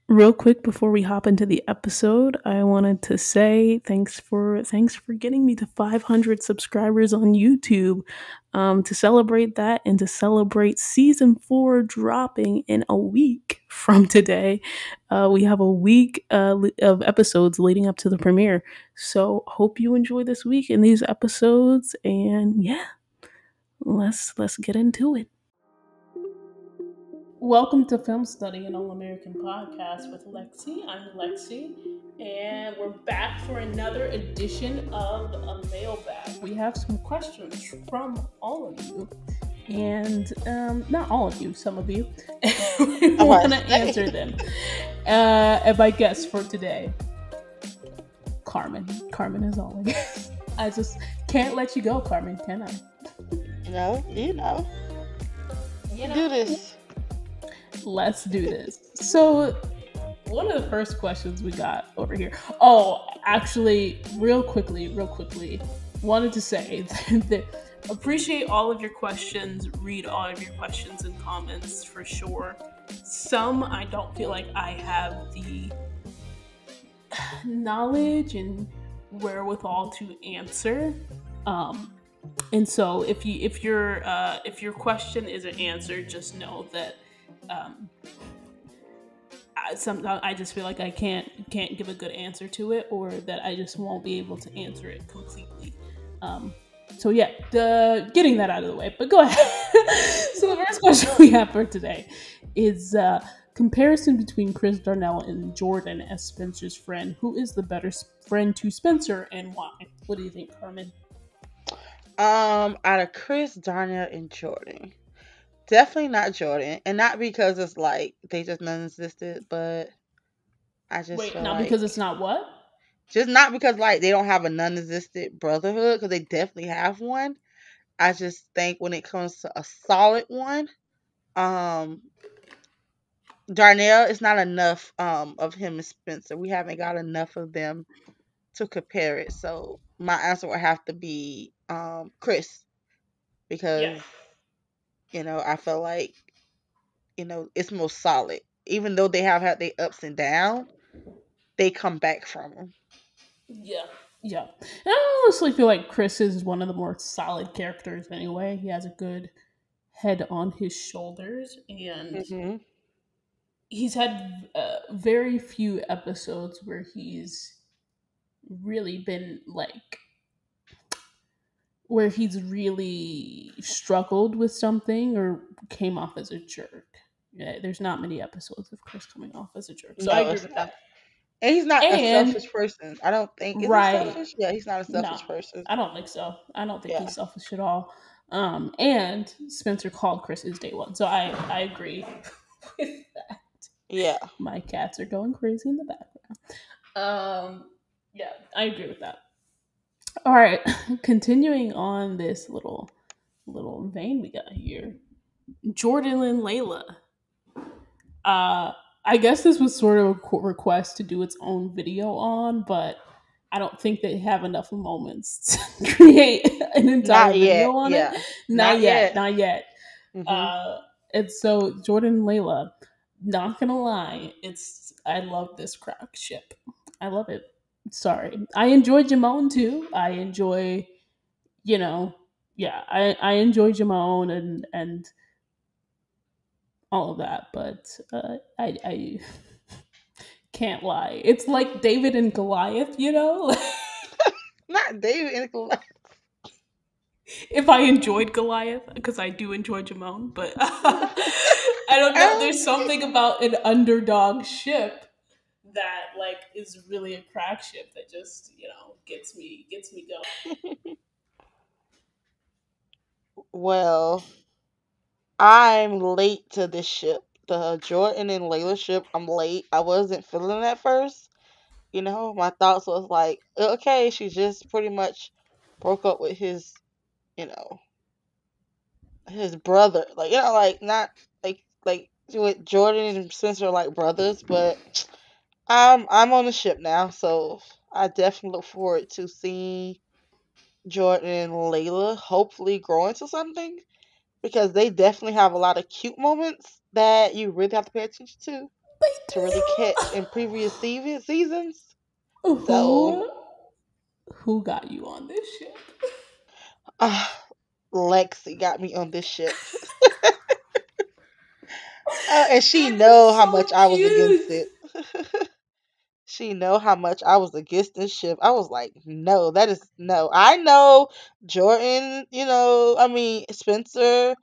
Real quick before we hop into the episode, I wanted to say thanks for getting me to 500 subscribers on YouTube. To celebrate that and to celebrate season 4 dropping in a week from today, we have a week of episodes leading up to the premiere. So hope you enjoy this week in these episodes, and yeah, let's get into it. Welcome to Film Study, an All American podcast with Lexi. I'm Lexi, and we're back for another edition of a Mailbag. We have some questions from all of you, and not all of you, some of you. We want to answer them. And my guest for today, Carmen. Carmen, as always. I just can't let you go, Carmen, can I? No, do this. Let's do this. So, one of the first questions we got over here. Oh, actually, real quickly, wanted to say that appreciate all of your questions, read all of your questions and comments for sure. Some I don't feel like I have the knowledge and wherewithal to answer. And so if your question isn't answered, just know that sometimes I just feel like I can't give a good answer to it, or that I just won't be able to answer it completely. So yeah, getting that out of the way. But go ahead. So the first question we have for today is comparison between Chris Darnell and Jordan as Spencer's friend. Who is the better friend to Spencer, and why? What do you think, Carmen? Out of Chris, Darnell, and Jordan, definitely not Jordan, and not because it's like they just non-existed, but I just Wait, feel not like because it's not what? just not because like they don't have a non-existent brotherhood, because they definitely have one. I just think when it comes to a solid one, um, Darnell is not enough of him and Spencer. We haven't got enough of them to compare it. So my answer would have to be Chris, Yeah. because I feel like it's most solid. Even though they have had their ups and downs, they come back from them. Yeah. Yeah. And I honestly feel like Chris is one of the more solid characters anyway. He has a good head on his shoulders, and Hmm. he's had very few episodes where he's really been like, where he's really struggled with something or came off as a jerk. Yeah, there's not many episodes of Chris coming off as a jerk. So I No, agree it's with not. that. And he's not a And selfish person. I don't think. Is he right. selfish? Yeah, he's not a No, selfish person. I don't think so. I don't think Yeah. he's selfish at all. And Spencer called Chris his day one. So I agree with that. Yeah. My cats are going crazy in the background. Yeah, I agree with that. All right, continuing on this little vein we got here. Jordan and Layla. I guess this was sort of a request to do its own video on, but I don't think they have enough moments to create an entire Not yet. video on it. Yeah. Not Not yet, yet. not yet. Hmm. Uh, and so Jordan and Layla, not gonna lie, I love this crack ship. I love it. Sorry, I enjoy Jamone too. I enjoy, you know, yeah, I enjoy Jamone and all of that, but I can't lie. It's like David and Goliath, you know? Not David and Goliath. If I enjoyed Goliath, because I do enjoy Jamone, but I don't know. There's something about an underdog ship that like is really a crack ship that just, gets me going. Well, I'm late to this ship. The Jordan and Layla ship, I'm late. I wasn't feeling it at first. My thoughts was like, okay, she just pretty much broke up with you know, his brother. Like, like not like with Jordan and Spencer are like brothers, but I'm on the ship now, so I definitely look forward to seeing Jordan and Layla hopefully grow into something, because they definitely have a lot of cute moments that you really have to pay attention to. They to really catch in previous seasons. do. So, Who got you on this ship? uh, Lexi got me on this ship. And she That know is how so much I was against cute. it. She know how much I was against this ship. I was like, no, that is no. I know Jordan, I mean Spencer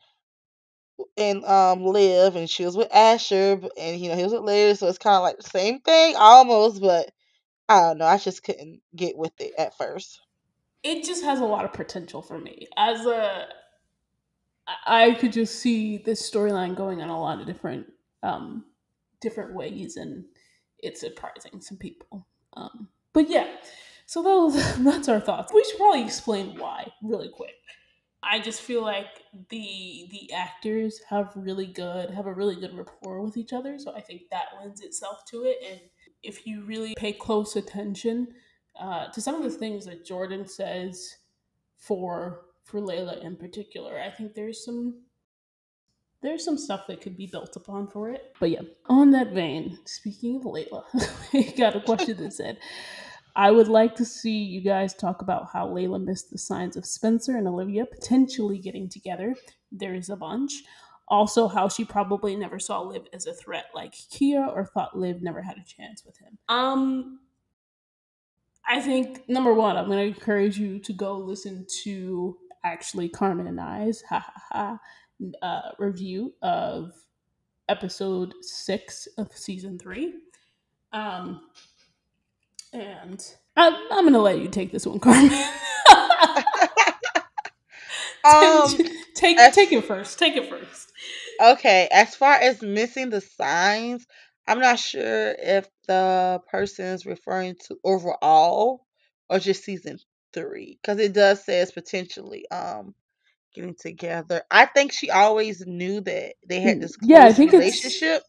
and Liv, and she was with Asher, and he was with Larry, so it's kind of like the same thing almost, but I don't know. I just couldn't get with it at first. It just has a lot of potential for me. I could just see this storyline going in a lot of um, different ways, and it's surprising some people. But yeah, so that's our thoughts. We should probably explain why really quick. I just feel like the actors have a really good rapport with each other, so I think that lends itself to it. And if you really pay close attention to some of the things that Jordan says for Layla in particular, I think there's some stuff that could be built upon for it. But yeah, on that vein, speaking of Layla, we got a question that said, I would like to see you guys talk about how Layla missed the signs of Spencer and Olivia potentially getting together. There is a bunch. Also, how she probably never saw Liv as a threat like Kia or thought Liv never had a chance with him. I think number one, I'm going to encourage you to go listen to actually Carmen and I's review of episode 6 of season 3. Um, and I'm going to let you take this one, Carmen. um, Take as it first. Take it first. Okay, as far as missing the signs, I'm not sure if the person is referring to overall or just season 3, because it does say it's potentially getting together. I think she always knew that they had this Yeah, I close think it's. relationship.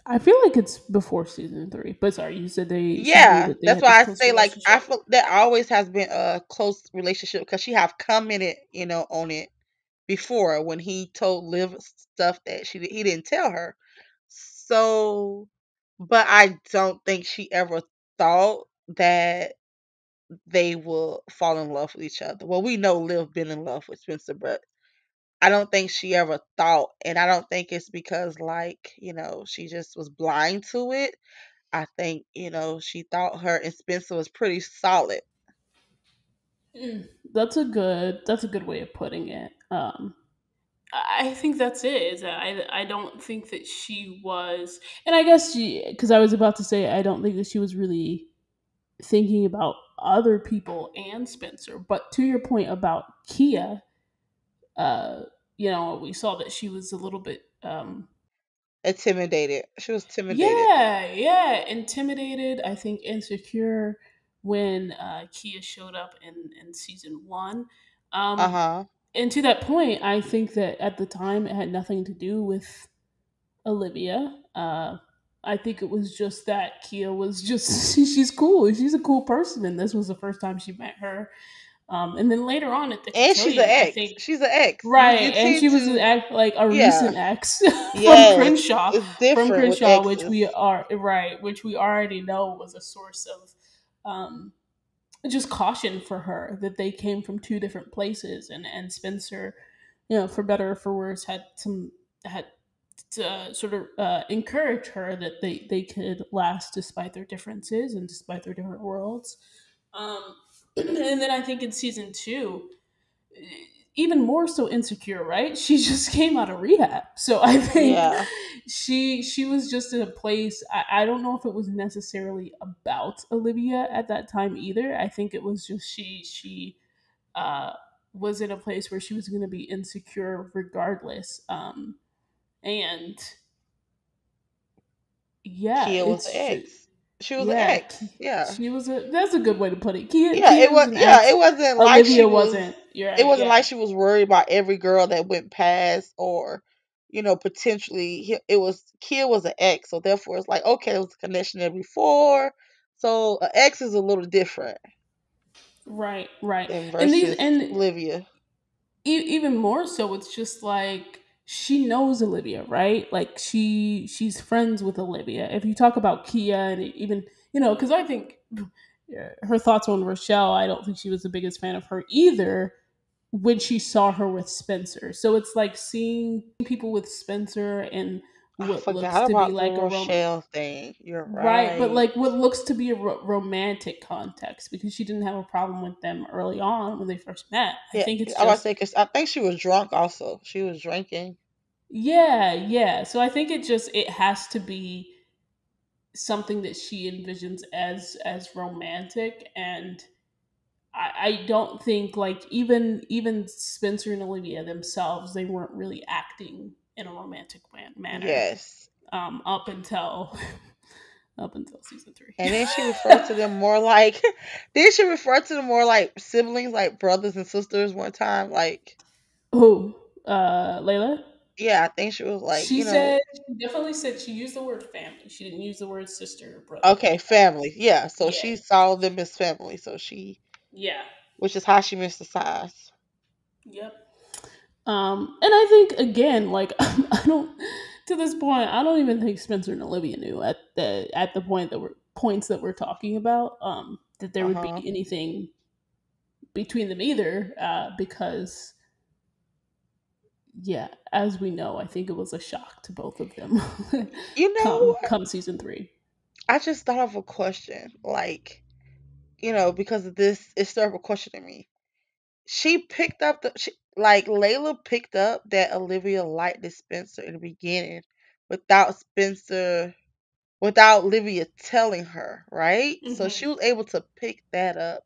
I feel like it's before season 3. But sorry, you said she knew Yeah, that they that's had this why I close say like I relationship. feel that always has been a close relationship because she have commented, on it before when he told Liv stuff that he didn't tell her. So, but I don't think she ever thought that they will fall in love with each other. Well, we know Liv been in love with Spencer, but I don't think she ever thought, and I don't think it's because like, she just was blind to it. I think, she thought her and Spencer was pretty solid. That's a good way of putting it. I think that's it. Is that I don't think that she was, and I guess she, because I was about to say I don't think that she was really thinking about other people and Spencer. But to your point about Kia, uh, we saw that she was a little bit, Intimidated. She was intimidated. yeah, intimidated. I think insecure when Kia showed up in season 1. Um, Uh-huh. and to that point, I think that at the time it had nothing to do with Olivia. I think it was just that Kia was just she's cool. She's a cool person, and this was the first time she met her. And then later on at the And she's an cotillion, I ex. think She's an ex. You right, and tend she was to, like a yeah. recent ex Yes. It's From different with Crenshaw, which exes. we are right, which we already know was a source of um, just caution for her that they came from two different places, and Spencer, for better or for worse, had to sort of encourage her that they could last despite their differences and despite their different worlds. Um, and then I think in season 2, even more so insecure, right? She just came out of rehab, so I think Yeah. she was just in a place. I don't know if it was necessarily about Olivia at that time either. I think it was just she uh, was in a place where she was going to be insecure regardless. And yeah, Kia was the it's ex. She was an yeah, ex. Yeah. she was a. That's a good way to put it. Yeah, Kia it was was an yeah, ex. it wasn't like she Olivia was wasn't. You're it right. wasn't like Yeah. she was worried about every girl that went past or potentially it was Kia was an ex, so therefore it's like okay, there was a connection there before. So an ex is a little different Right. Right. than And these versus and Olivia. even more so, it's just like she knows Olivia, right? Like she's friends with Olivia. If you talk about Kia and even because I think her thoughts on Rochelle, I don't think she was the biggest fan of her either when she saw her with Spencer. So it's like seeing people with Spencer and I what looks forgot to be about the like a Rochelle thing. You're right, but right. like what looks to be a romantic context because she didn't have a problem with them early on when they first met. I Yeah, think it's I was just say because I think she was drunk. Also, she was drinking. yeah, yeah. So I think it has to be something that she envisions as romantic, and I don't think like even Spencer and Olivia themselves they weren't really acting in a romantic manner Yes, up until up until season three. and then she referred to them more like. Then she referred to them more like siblings, like brothers and sisters. One time, like Who? Layla? yeah, I think she was like, She said she definitely said she used the word family. She didn't use the word sister or brother. okay, family. Yeah, so Yeah, she saw them as family. So she, yeah, which is how she missed the signs. yep. And I think again, like I don't to this point, I don't even think Spencer and Olivia knew at the points that we're talking about, that there Uh would be huh. anything between them either, because yeah, as we know, I think it was a shock to both of them You know, come season three. I just thought of a question, like because of this, it started a question to me. She picked up like Layla picked up that Olivia liked this Spencer in the beginning without Spencer without Olivia telling her, right? So Hmm. she was able to pick that up.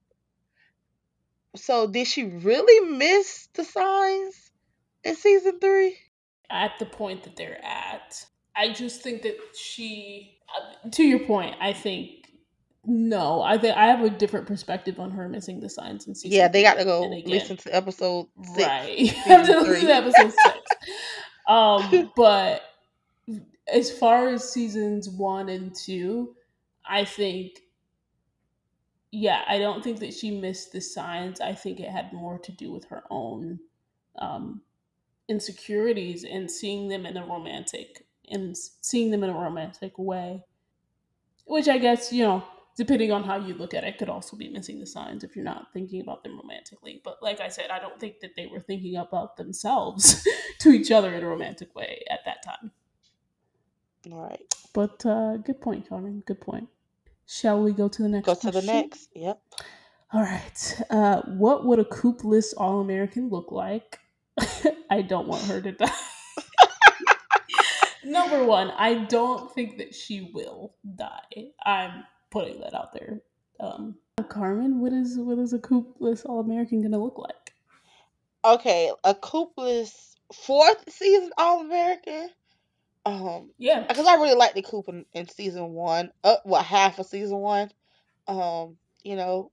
So did she really miss the signs in season 3? At the point that they're at, I just think that to your point, I think no, I think I have a different perspective on her missing the signs in Yeah, season they got three. to And go again, listen to episode 6, right, have season to listen to 3. episode six. But as far as seasons one and two, I think yeah, I don't think that she missed the signs. I think it had more to do with her own um, insecurities and seeing them in a romantic way, which I guess depending on how you look at it could also be missing the signs if you're not thinking about them romantically. But like I said, I don't think that they were thinking about themselves to each other in a romantic way at that time. All right. But good point, Carmen, good point. Shall we go to the Go next to the question? next. Yep. All right, what would a coupeless all-American look like? I don't want her to die. Number one, I don't think that she will die. I'm putting that out there. Carmen, what is a coupeless All American gonna look like? Okay, a Cooper's fourth season All American. Yeah, Because I really liked the Coop in season one. Half of season one.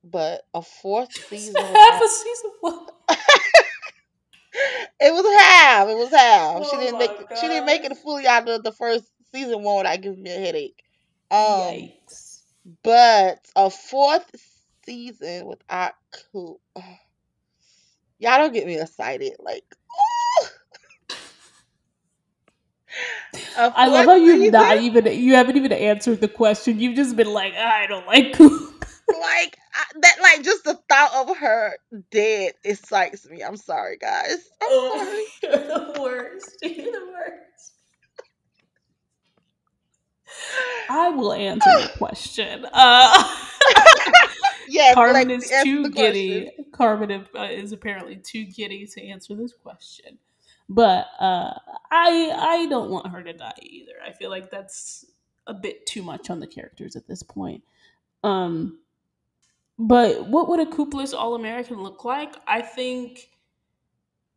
But a fourth season half without a season one. it was half. It was half. She Oh didn't make my it, she didn't make gosh! it fully out of the first season one without giving me a headache. Um, Yikes! but a fourth season without Coop. Y'all don't get me excited. Like a I love fourth how season. you haven't even answered the question. You've just been like, I don't like Coop. Like just the thought of her dead excites me. I'm sorry, guys. I'm Oh, sorry. you're the worst. You're the worst. I will answer your question. Yes, Carmen Lexi, is answer the too question. giddy. Carmen is apparently too giddy to answer this question. But I don't want her to die either. I feel like that's a bit too much on the characters at this point. Um, but what would a coupleless All American look like? I think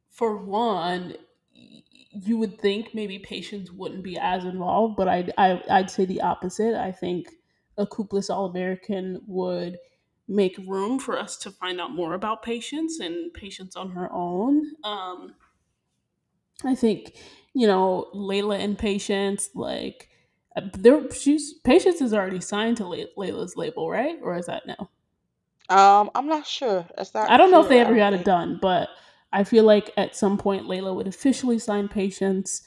for one, you would think maybe patients wouldn't be as involved, but I'd say the opposite. I think a coupleless All American would make room for us to find out more about patients and patients on her own. I think Layla and patients like there she's patients is already signed to Layla's label, right? Or is that no? I'm not sure. That's I not don't know if they clear. I ever don't got it think. done, but I feel like at some point Layla would officially sign Patience.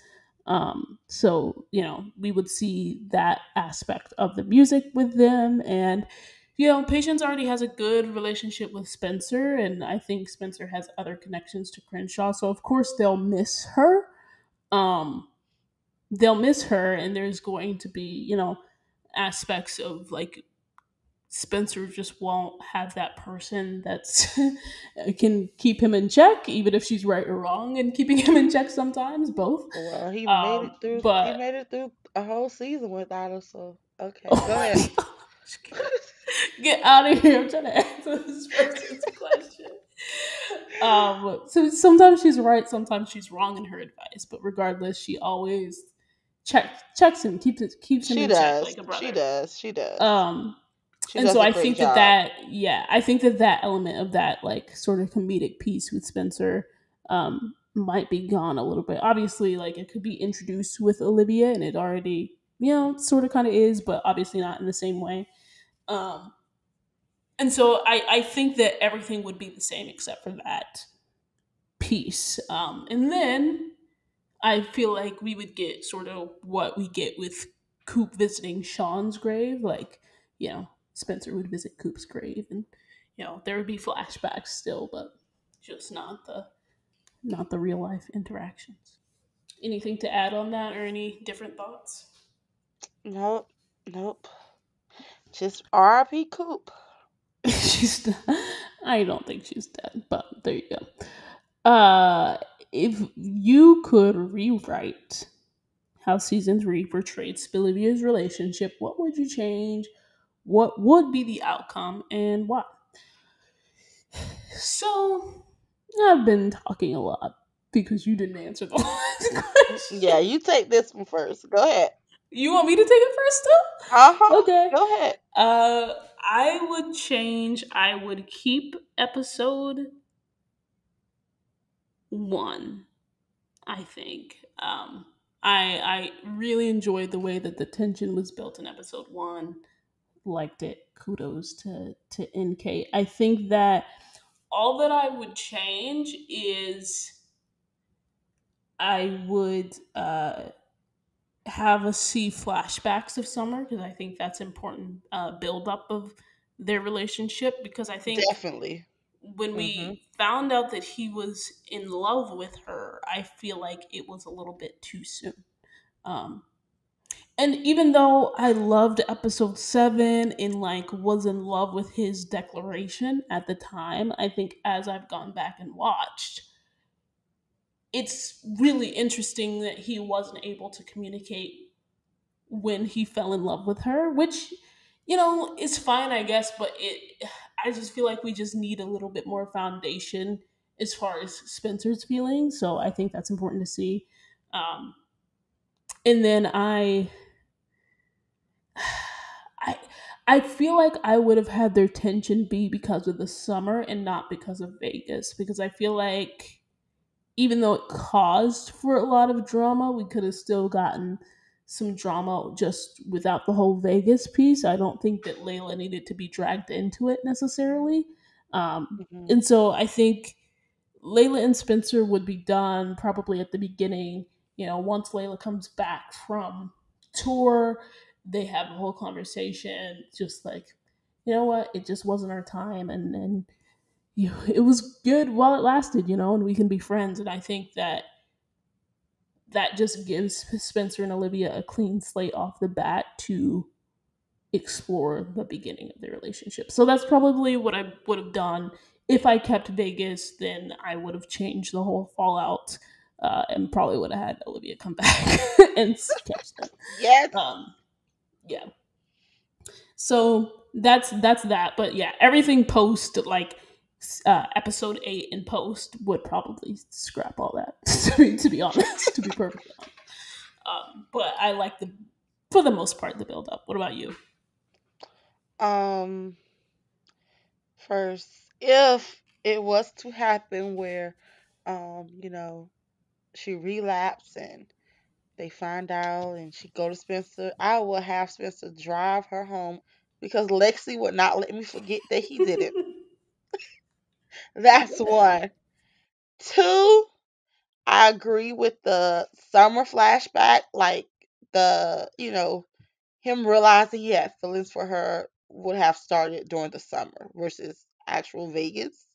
So, we would see that aspect of the music with them. And, Patience already has a good relationship with Spencer. And I think Spencer has other connections to Crenshaw. So, of course, they'll miss her. Um, they'll miss her. And there's going to be, aspects of like Spencer just won't have that person that's can keep him in check, even if she's right or wrong, and keeping him in check sometimes, both. Well, he made it through. He But made it through a whole season without her. So okay, oh go my ahead. gosh, get out of here! I'm trying to answer this person's question. So sometimes she's right, sometimes she's wrong in her advice, but regardless, she always checks him, keeps him She in check does. like a She brother. does. She does. Um, She and does so a I great think that job. I think that that element of that like sort of comedic piece with Spencer might be gone a little bit. Obviously, like it could be introduced with Olivia, and it already sort of kind of is, but obviously not in the same way. Um, and so I think that everything would be the same except for that piece. And then I feel like we would get sort of what we get with Coop visiting Sean's grave. Like, Spencer would visit Coop's grave, and there would be flashbacks still, but just not the real life interactions. Anything to add on that, or any different thoughts? Nope. Nope. Just R.I.P. Coop. she's I don't think she's dead, but there you go. If you could rewrite how season 3 portrayed Spilivia's relationship, what would you change? What would be the outcome and why? So, I've been talking a lot because you didn't answer the last Yeah, question. you take this one first. Go ahead. You want me to take it first, Uh though? huh. Okay. Go ahead. I would change. I would keep episode 1. I think. I really enjoyed the way that the tension was built in episode 1. Liked it. Kudos to NK. I think that all that I would change is I would have us see flashbacks of Summer, because I think that's important build up of their relationship, because I think Definitely. when Mhm. we found out that he was in love with her, I feel like it was a little bit too soon. Um, and even though I loved episode 7 and like was in love with his declaration at the time, I think as I've gone back and watched, it's really interesting that he wasn't able to communicate when he fell in love with her, which is fine, I guess, but I just feel like we just need a little bit more foundation as far as Spencer's feelings. So I think that's important to see. Um, and then I I feel like I would have had their tension be because of the summer and not because of Vegas, because I feel like even though it caused for a lot of drama, we could have still gotten some drama just without the whole Vegas piece. I don't think that Layla needed to be dragged into it necessarily. Mhm. And so I think Layla and Spencer would be done probably at the beginning. Once Layla comes back from tour, they have a whole conversation, just like, you know what, it just wasn't our time, and it was good while it lasted, and we can be friends. And I think that that just gives Spencer and Olivia a clean slate off the bat to explore the beginning of their relationship. So that's probably what I would have done. If I kept Vegas, then I would have changed the whole fallout, and probably would have had Olivia come back and catch them. Yes. Yeah. So that's that. But yeah, everything post like episode 8 in post would probably scrap all that. To be honest, to be perfectly honest. But I like the for the most part the build up. What about you? Um. First, if it was to happen where, you know, she relapsed and they find out and she go to Spencer, I will have Spencer drive her home because Lexi would not let me forget that he did it. That's one. Two, I agree with the summer flashback, like the him realizing he had feelings for her would have started during the summer versus actual Vegas.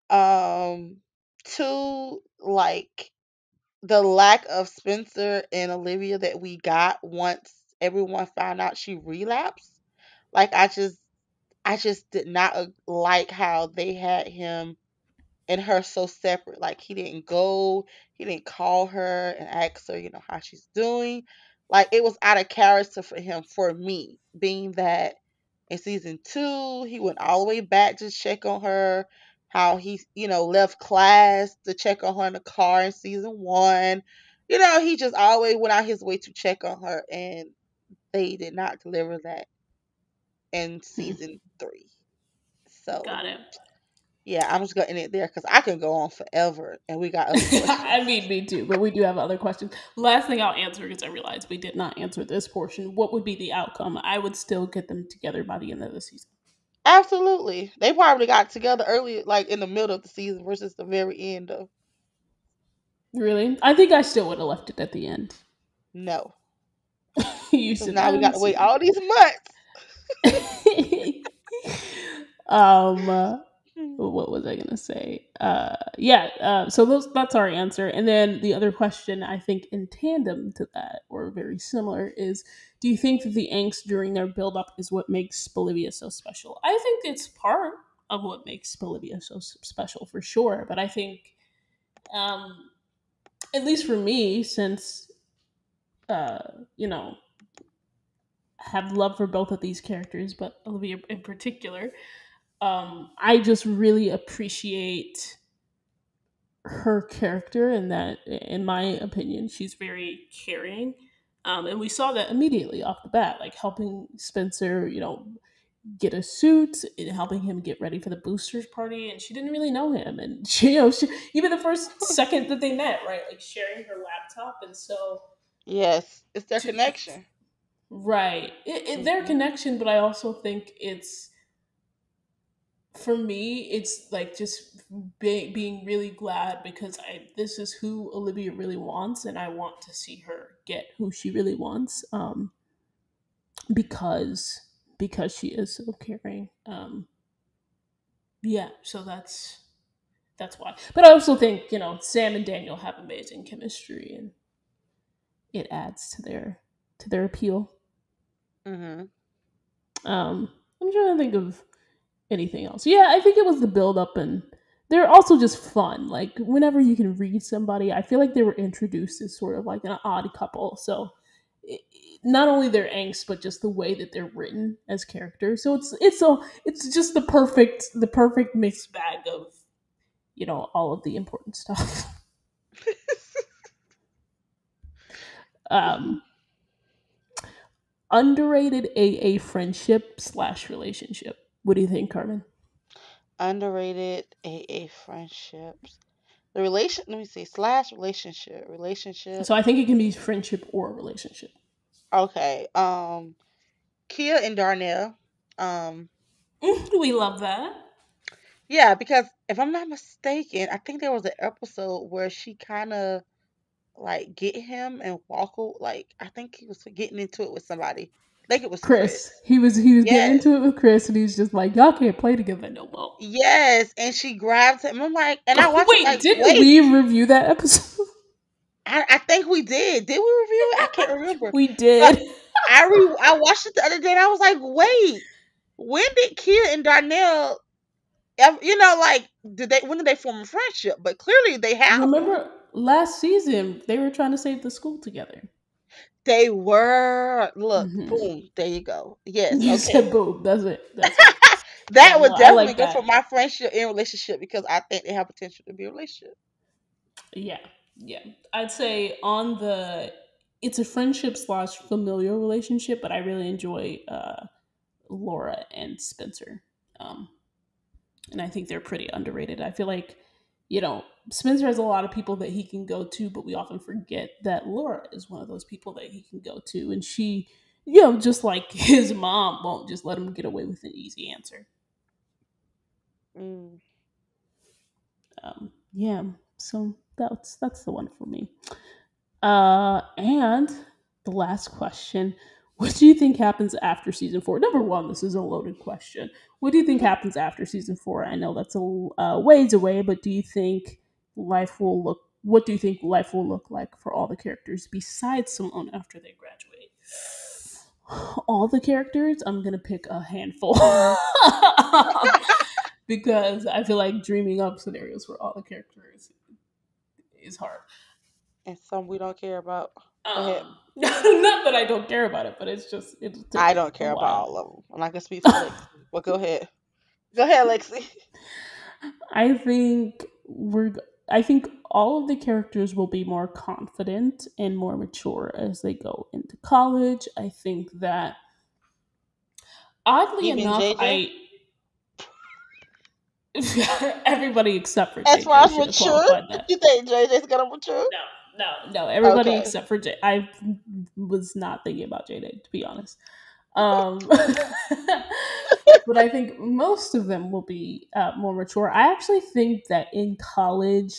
Um, Two, like the lack of Spencer and Olivia that we got once everyone found out she relapsed. Like I just did not like how they had him and her so separate. Like he didn't go, he didn't call her and ask her, how she's doing. Like it was out of character for him, for me, being that in season two he went all the way back to check on her. How he, left class to check on her in the car in season one. He just always went out his way to check on her, and they did not deliver that in Hmm. season three. So Got it. yeah, I'm just gonna end it there because I can go on forever, and we got other I questions. mean, me too, but we do have other questions. Last thing I'll answer, because I realized we did not answer this portion. What would be the outcome? I would still get them together by the end of the season. Absolutely, they probably got together early, like in the middle of the season versus the very end of. Really? I think I still would have left it at the end. No, You because said, now we got to wait see. all these months. um, Hmm. what was I gonna say? Yeah. So that's our answer. And then the other question, I think, in tandem to that, or very similar, is: do you think that the angst during their build-up is what makes Bolivia so special? I think it's part of what makes Bolivia so special, for sure. But I think, um, at least for me, since uh, you know, have love for both of these characters, but Olivia in particular, I just really appreciate her character, and that, in my opinion, she's very caring. And we saw that immediately off the bat, like helping Spencer, get a suit and helping him get ready for the boosters party. And she didn't really know him. And even the first second that they met, right? Like sharing her laptop. And so, Yes, it's their to, connection. right. Their Hmm. connection, but I also think it's, for me, it's like just being really glad, because this is who Olivia really wants, and I want to see her get who she really wants, because she is so caring. Yeah, so that's why. But I also think, Sam and Daniel have amazing chemistry, and it adds to their appeal. Hmm. I'm trying to think of anything else. Yeah, I think it was the build up, and they're also just fun. Like whenever you can read somebody, I feel like they were introduced as sort of like an odd couple. So it, not only their angst, but just the way that they're written as characters. So it's just the perfect mixed bag of, all of the important stuff. um Underrated AA friendship slash relationship. What do you think, Carmen? Underrated AA friendships. The relation. Let me see. Slash relationship. Relationship. So I think it can be friendship or relationship. Okay. Kia and Darnell. Um. We love that. Yeah, because if I'm not mistaken, I think there was an episode where she kind of like get him and like I think he was getting into it with somebody. I think it was Chris. Chris. He was getting Yes. into it with Chris, and he's just like, y'all can't play together no more. Yes, and she grabs him. I'm like, and I watched it Wait, like, didn't wait, we review that episode? I think we did. Did we review it? I can't remember. We But did. I watched it the other day and I was like, wait, when did Kia and Darnell like when did they form a friendship? But clearly they have one. Remember last season they were trying to save the school together. They were. Look, Hmm. boom, there you go. Yes, You okay. said boom. That's it. That's it. That Yeah, no, would I definitely like go for that. my friendship and relationship because I think they have potential to be a relationship. Yeah, yeah. I'd say on the it's a friendship slash familial relationship, but I really enjoy Laura and Spencer. Um, and I think they're pretty underrated. I feel like, Spencer has a lot of people that he can go to, but we often forget that Laura is one of those people that he can go to, and she, just like his mom, won't just let him get away with an easy answer. Mm. Um, Yeah, so that's the one for me. And the last question: what do you think happens after season four? Number one, this is a loaded question. What do you think happens after season four? I know that's a ways away, but do you think life will look? What do you think life will look like for all the characters besides Simone after they graduate? All the characters, I'm gonna pick a handful because I feel like dreaming up scenarios for all the characters is hard. And some we don't care about. Go ahead. Not that I don't care about it, but it's just it'll take I don't a care about while. all of them. I'm not gonna speak for Lexi. Well, go ahead. Go ahead, Lexi. I think we're. I think all of the characters will be more confident and more mature as they go into college. I think that oddly Even enough, JJ. I everybody except for As far JJ as should have mature, qualified that. you think JJ's gonna mature? No, everybody Okay. except for J. I was not thinking about JJ to be honest. But I think most of them will be more mature. I actually think that in college,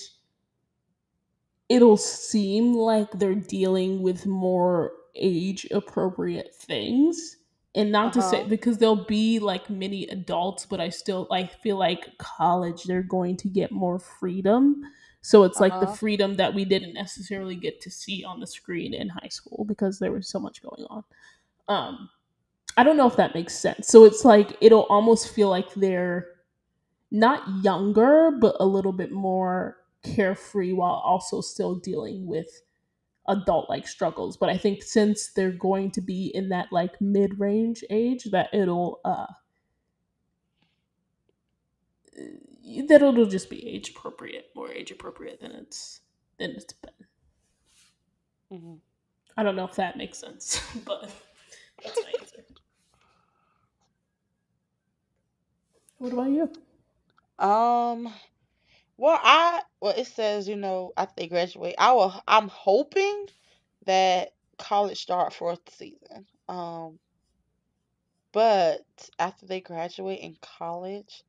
it'll seem like they're dealing with more age appropriate things. And Uh not to say huh. because they'll be like mini adults, but I still like feel like college they're going to get more freedom. So it's Uh like the huh. freedom that we didn't necessarily get to see on the screen in high school because there was so much going on. Um, I don't know if that makes sense. So it's like it'll almost feel like they're not younger, but a little bit more carefree while also still dealing with adult like struggles. But I think since they're going to be in that like mid range age, that it'll just be age appropriate, more age appropriate than it's been. Hmm. I don't know if that makes sense, but that's my answer. What about you? Um. Well, it says after they graduate. I'm hoping that college start fourth season. But after they graduate in college,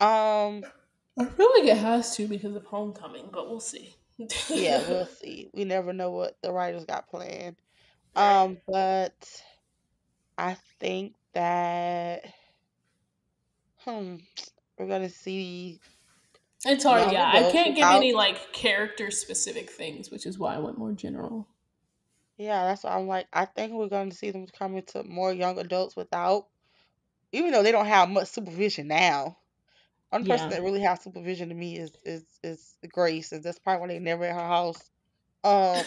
um, I feel like it has to because of Homecoming, but we'll see. yeah, we'll see. We never know what the writers got planned. Right. But I think that hmm, we're gonna see It's hard, young yeah. I adults can't give without. any like character specific things, which is why I went more general. Yeah, that's why I'm like. I think we're gonna see them come into more young adults without, even though they don't have much supervision now. One person Yeah. that really has supervision to me is Grace, and that's probably why they never at her house. Um,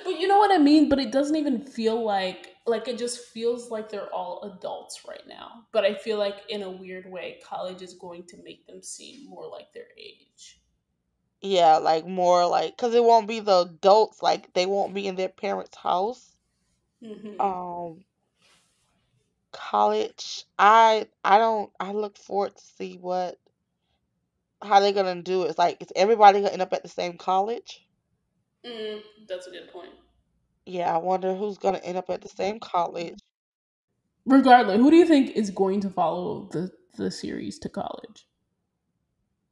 But you know what I mean? But it doesn't even feel like it just feels like they're all adults right now. But I feel like in a weird way, college is going to make them seem more like their age. yeah, like more like, cause it won't be the adults, like they won't be in their parents' house. Hmm. Um, College, I don't I look forward to see what how they're gonna do it. It's like, is everybody gonna end up at the same college? That's a good point. Yeah, I wonder who's gonna end up at the same college. Regardless, who do you think is going to follow the series to college?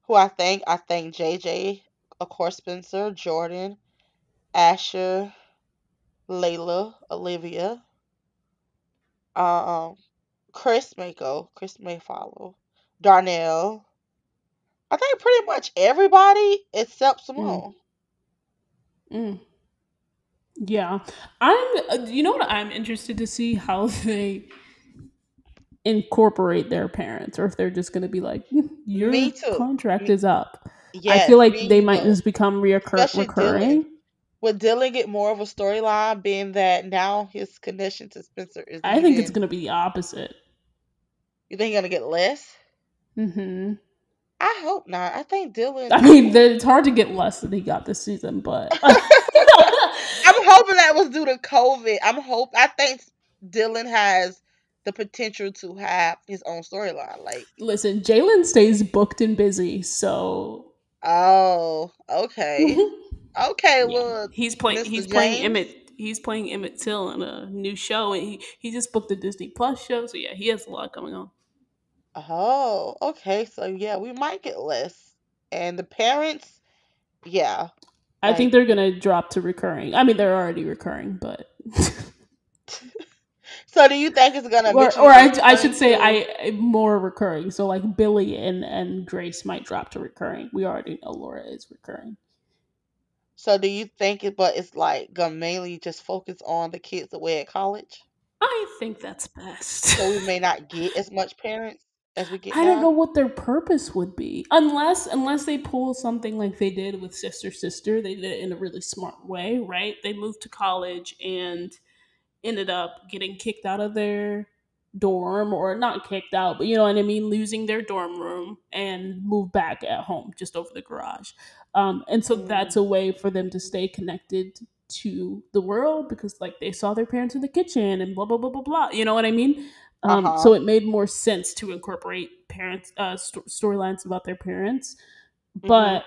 Who I think JJ, of course, Spencer, Jordan, Asher, Layla, Olivia, um, Chris may go. Chris may follow. Darnell. I think pretty much everybody except Mm, Simone. mm. Yeah, I'm. You know what? I'm interested to see how they incorporate their parents, or if they're just going to be like, Me your too. contract Me, is up. I feel yes, like they me might too. just become Especially Dylan. recurring. With Dylan get more of a storyline, being that now his connection to Spencer is I think it's even. going to be the opposite. You think he's gonna get less? Hmm. I hope not. I think Dylan. I mean, it's hard to get less than he got this season, but I'm hoping that was due to COVID. I think Dylan has the potential to have his own storyline. Like, listen, Jalen stays booked and busy, so oh, okay, okay. yeah, Well, he's playing. Mr. He's playing James. Emmett. He's playing Emmett Till in a new show, and he just booked a Disney Plus show. So yeah, he has a lot coming on. Oh, okay. So yeah, we might get less, And the parents, yeah, I think like they're gonna drop to recurring. I mean, they're already recurring, but so do you think it's gonna or eventually be I should turned say to I more recurring. So like Billy and Grace might drop to recurring. We already know Laura is recurring. so do you think it but it's like gonna mainly just focus on the kids away at college? I think that's best. So we may not get as much parents as we get I don't know now? what their purpose would be, unless they pull something like they did with Sister. They did it in a really smart way, right? They moved to college and ended up getting kicked out of their dorm, or not kicked out, but you know what I mean, losing their dorm room and move back at home just over the garage. And so Mm. that's a way for them to stay connected to the world, because like they saw their parents in the kitchen and blah blah blah blah blah. You know what I mean? Uh-huh. So it made more sense to incorporate parents storylines about their parents, Mhm. but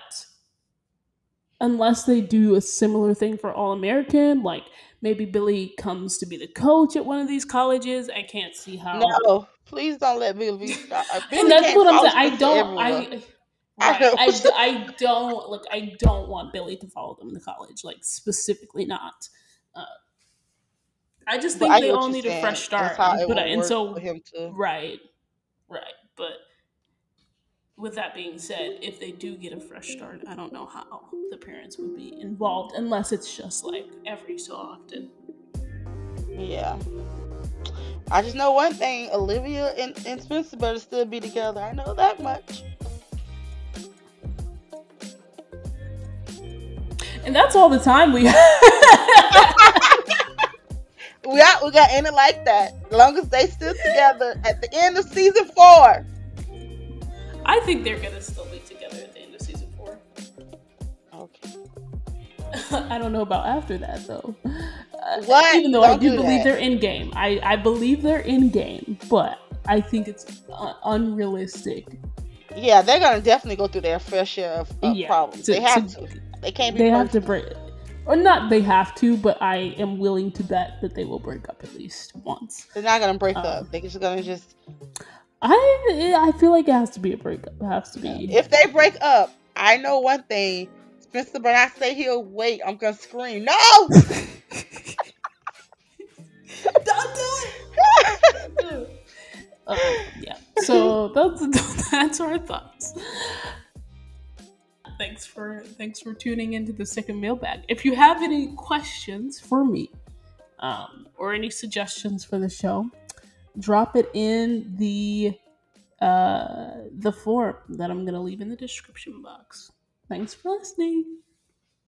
unless they do a similar thing for All American, like maybe Billy comes to be the coach at one of these colleges. I can't see how. No, please don't let Billy be star. And Billy that's can't what I'm follow saying. I Spencer don't. everywhere. I I right. know. I don't like. I don't want Billy to follow them to college. Like specifically, not. Uh, I just But think I they get what all you're need a fresh saying. That's start. how And it but would and work for so him to. right, right. But with that being said, if they do get a fresh start, I don't know how the parents would be involved unless it's just like every so often. Yeah. I just know one thing: Olivia and Spencer better still be together. I know that much. And that's all the time we have. We got end it like that. As long as they still together at the end of season 4. I think they're gonna still be together at the end of season 4. Okay. I don't know about after that though. What? Even though I Don't do do believe that. they're in game, I believe they're in game, but I think it's unrealistic. Yeah, they're gonna definitely go through their fair share of Yeah, problems. They to have to. They can't be they have to perfect. break, or not. They have to, but I am willing to bet that they will break up at least once. They're not gonna break up. Um, They're just gonna just. I feel like it has to be a breakup. It has to be. If they break up, I know one thing. Spencer, but I say he'll wait. I'm gonna scream. No. Don't do it. Don't do it. Yeah. So that's our thoughts. Thanks for tuning into the second mailbag. If you have any questions for me, or any suggestions for the show, drop it in the form that I'm gonna leave in the description box. Thanks for listening.